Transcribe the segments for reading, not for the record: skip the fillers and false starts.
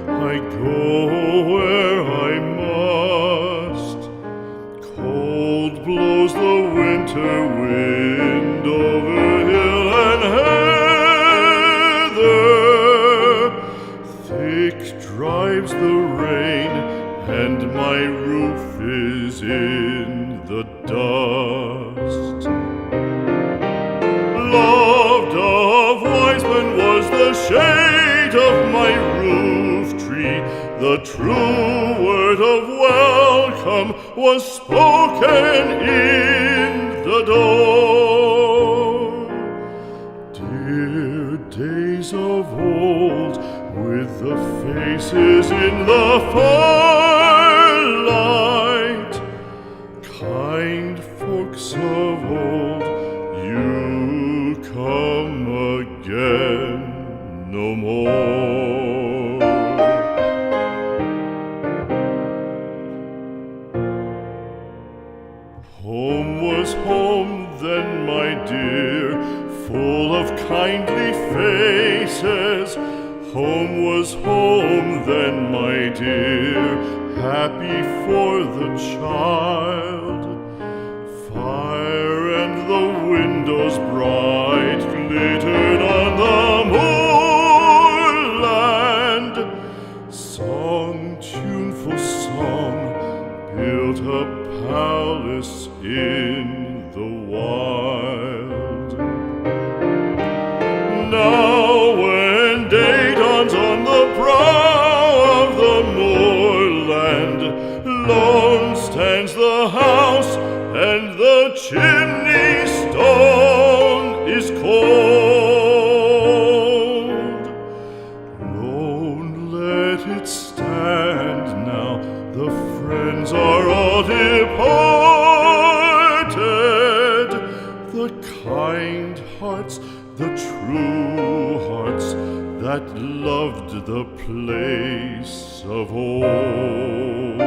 I go where I must. Cold blows the winter wind over hill and heather. Thick drives the rain, and my roof is in the dust. Loved of wise men was the shade of my roof tree. The true word of welcome was spoken in the door. Dear days of old, with the faces in the firelight, kind folks of old, you come again no more. Home was home then, my dear, full of kindly faces. Home was home then, my dear, happy for the child. Fire and the windows bright glittered on the moorland. Song, tuneful song, built a palace in the wild. Now when day dawns on the brow of the moorland, lone stands the house, and the chimney stone is cold. Lone, let it stand now, the friends are all departed. The kind hearts, the true hearts, that loved the place of old.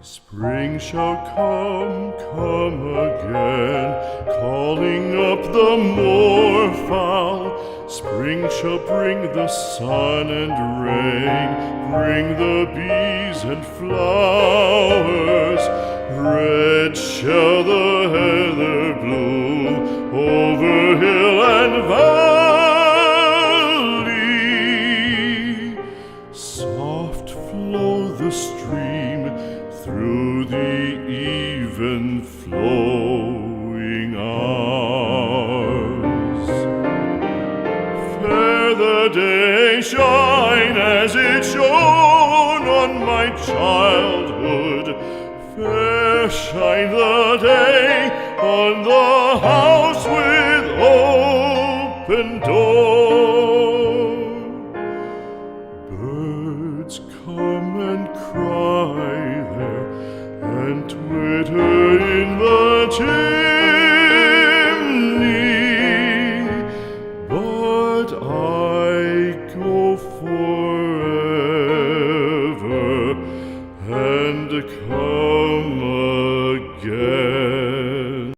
Spring shall come again, calling up the moorfowl. Spring shall bring the sun and rain, bring the bees and flowers. Red shall the heather bloom over hill and valley. Soft flow the stream through the even flowing hours. Fair the day shine as it shone on my childhood. Fair shine the day on the house